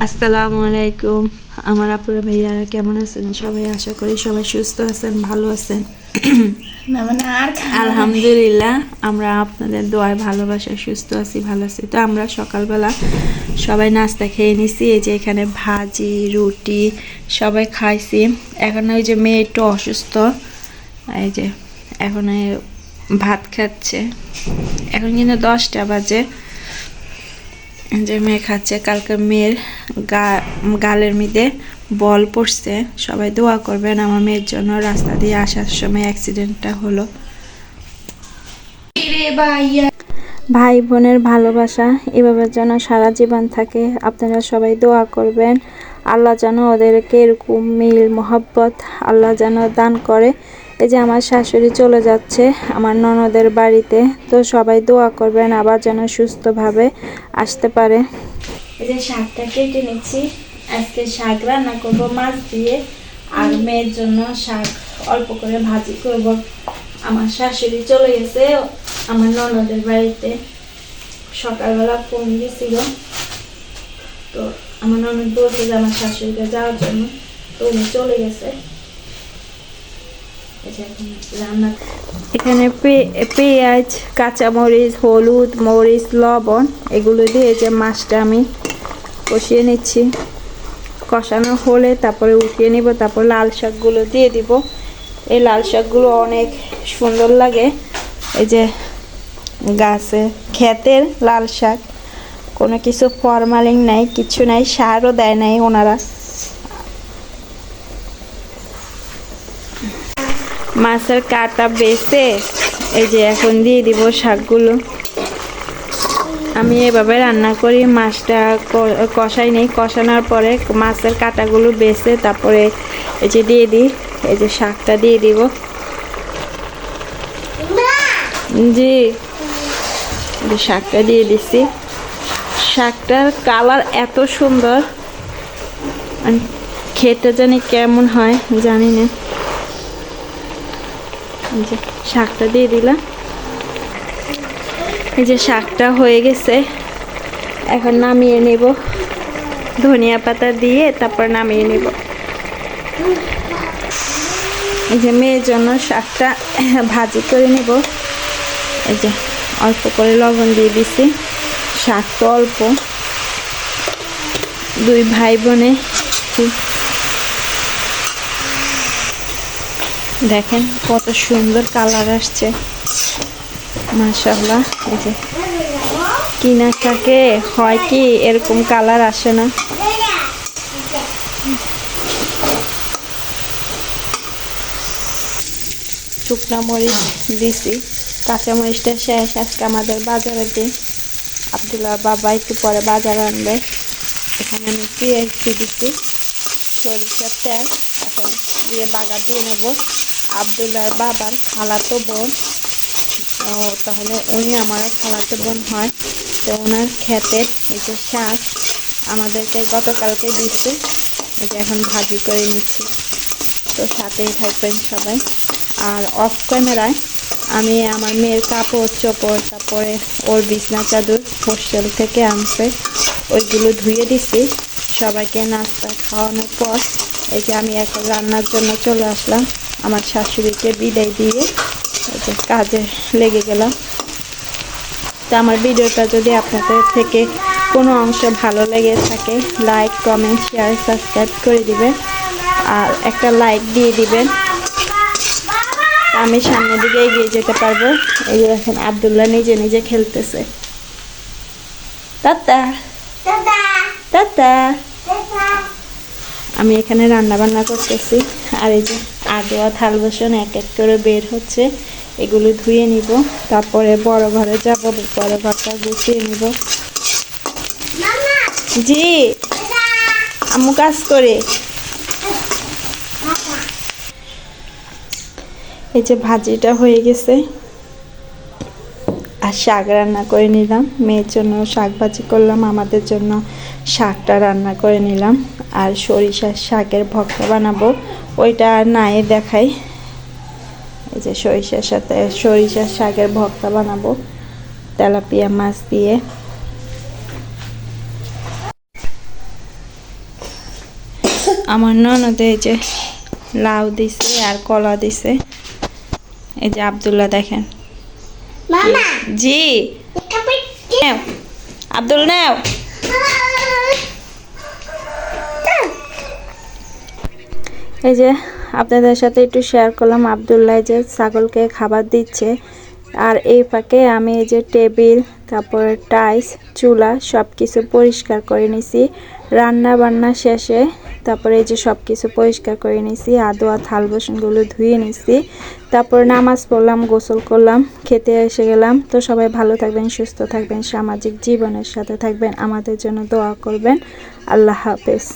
আসসালামু আলাইকুম। আমার আপুরা ভাইয়ারা কেমন আছেন? সবাই আশা করি সবাই সুস্থ আছেন, ভালো আছেন। আলহামদুলিল্লাহ, আমরা আপনাদের দোয়ায় ভালোবাসায় সুস্থ আছি, ভালো আছি। তো আমরা সকালবেলা সবাই নাস্তা খেয়ে নিছি। এই যে এখানে ভাজি রুটি সবাই খাইছি। এখন ওই যে মেয়ে একটু অসুস্থ, এই যে এখন ভাত খাচ্ছে। এখন কিন্তু 10টা বাজে। যে মেয়ে খাচ্ছে, কালকে মেয়ের গালের মধ্যে বল পড়ছে। সবাই দোয়া করবেন আমার মেয়ের জন্য। রাস্তা দিয়ে আসার সময় অ্যাক্সিডেন্টটা হলো। ভাই বোনের ভালোবাসা এভাবে যেন সারা জীবন থাকে। আপনারা সবাই দোয়া করবেন, আল্লাহ যেন ওদেরকে এরকম মিল মহব্বত আল্লাহ যেন দান করে। এই যে আমার শাশুড়ি চলে যাচ্ছে আমার ননদের বাড়িতে, তো সবাই দোয়া করবেন আবার যেন সুস্থভাবে আসতে পারে। এই যে শাকটা কেটে নিচ্ছি, আজকে শাক রান্না করব মাছ দিয়ে, আর মেয়ের জন্য শাক অল্প করে ভাজি করব। আমার শাশুড়ি চলে গেছে আমার ননদের বাড়িতে, সকালবেলা ফোন দিয়েছিল। তো আমার ননদ বলছে যে আমার শাশুড়িকে যাওয়ার জন্য, তো উনি চলে গেছে। এখানে পেঁয়াজ কাঁচামরিচ হলুদ মরিচ লবণ এগুলো দিয়ে যে মাছটা আমি কষিয়ে নিচ্ছি। কষানো হলে তারপরে উঠিয়ে নিব, তারপর লাল শাকগুলো দিয়ে দিব। এই লাল শাকগুলো অনেক সুন্দর লাগে। এই যে গাছে ক্ষেতের লাল শাক, কোনো কিছু ফরমালিন নাই, কিছু নাই, সারও দেয় নাই ওনারা। মাছের কাটা বেছে এই যে এখন দিয়ে দিব শাকগুলো। আমি এভাবে রান্না করি, মাছটা কষাই নেই, কষানোর পরে মাছের কাটাগুলো বেছে তারপরে এই যে দিয়ে দিই। এই যে শাকটা দিয়ে দিব। জি, শাকটা দিয়ে দিচ্ছি। শাকটার কালার এত সুন্দর, খেতে জানি কেমন হয় জানি না। যে শাকটা দিয়ে দিলাম। এই যে শাকটা হয়ে গেছে, এখন নামিয়ে নেব। ধনিয়া পাতা দিয়ে তারপর নামিয়ে নেব। এই যে মেয়ের জন্য শাকটা ভাজি করে নেব। এই যে অল্প করে লবণ দিয়ে দিছি, শাক তো অল্প, দুই ভাই বোনে। দেখেন কত সুন্দর কালার আসছে, মাশাআল্লাহ। এই যে কিনা শাকে হয় কি এরকম কালার আসে না। শুকনা মরিচ দিছি, কাঁচা মরিচটা শেষ আজকে আমাদের বাজারে দিই। আব্দুল্লাহর বাবা একটু পরে বাজার আনবে। এখানে আমি পেঁয়াজ দিচ্ছি, সরিষার তেল এখন দিয়ে বাগার দিয়ে নেব। আব্দুল্লাহর বাবার খালাতো বোন, তাহলে উনি আমারও খালাতো বোন হয়। তো ওনার ক্ষেতের এই যে শাক আমাদেরকে গতকালকে দিচ্ছে। এই যে এখন ভাজি করে নিচ্ছি, তো সাথেই থাকবেন সবাই। আর অফ ক্যামেরায় আমি আমার মেয়ের কাপড় চোপড়, তারপরে ওর বিছনা চাদর হোস্টেল থেকে আনছে, ওইগুলো ধুয়ে দিছি। সবাইকে নাস্তা খাওয়ানোর পর এই যে আমি এখন রান্নার জন্য চলে আসলাম। আমার শাশুড়িকে বিদায় দিয়ে এই যে কাজে লেগে গেলাম। তো আমার ভিডিওটা যদি আপনাদের থেকে কোনো অংশ ভালো লেগে থাকে, লাইক কমেন্ট শেয়ার সাবস্ক্রাইব করে দিবেন, আর একটা লাইক দিয়ে দিবেন, আমি সামনের দিকে এগিয়ে যেতে পারবো। এই যে এখন আব্দুল্লাহ নিজে নিজে খেলতেছে। Tata tata. আমি এখানে রান্না বান্না করতেছি, আর এই যে আদোয়া থাল বাসন এক এক করে বের হচ্ছে, এগুলো ধুয়ে নিব। তারপরে বড় ঘরে যাব, বড় ঘরটা গুছিয়ে নিব। জি আম্মু কাজ করে। এই যে ভাজিটা হয়ে গেছে, আর শাক রান্না করে নিলাম। মেয়ের জন্য শাক ভাজি করলাম, আমাদের জন্য শাকটা রান্না করে নিলাম। আর সরিষার শাকের ভর্তা বানাবো, ওইটা আর নাই দেখাই। এই যে সরিষার শাকের ভর্তা বানাবো তেলাপিয়া মাছ দিয়ে। আমার ননদে এই যে লাউ দিছে আর কলা দিছে। এই যে আব্দুল্লাহ দেখেন। মামা জি নাও আব্দুল নাও। এই যে আপনাদের সাথে একটু শেয়ার করলাম আব্দুল্লাহ যে ছাগলকে খাবার দিচ্ছে। আর এই ফাঁকে আমি এই যে টেবিল, তারপরে টাইলস, চুলা সব কিছু পরিষ্কার করে নিছি রান্না বান্না শেষে। তারপরে এই যে সব কিছু পরিষ্কার করে নিছি, আদোয়া থাল বাসনগুলো ধুয়ে নিছি। তারপর নামাজ পড়লাম, গোসল করলাম, খেতে এসে গেলাম। তো সবাই ভালো থাকবেন, সুস্থ থাকবেন, সামাজিক জীবনের সাথে থাকবেন, আমাদের জন্য দোয়া করবেন। আল্লাহ হাফেজ।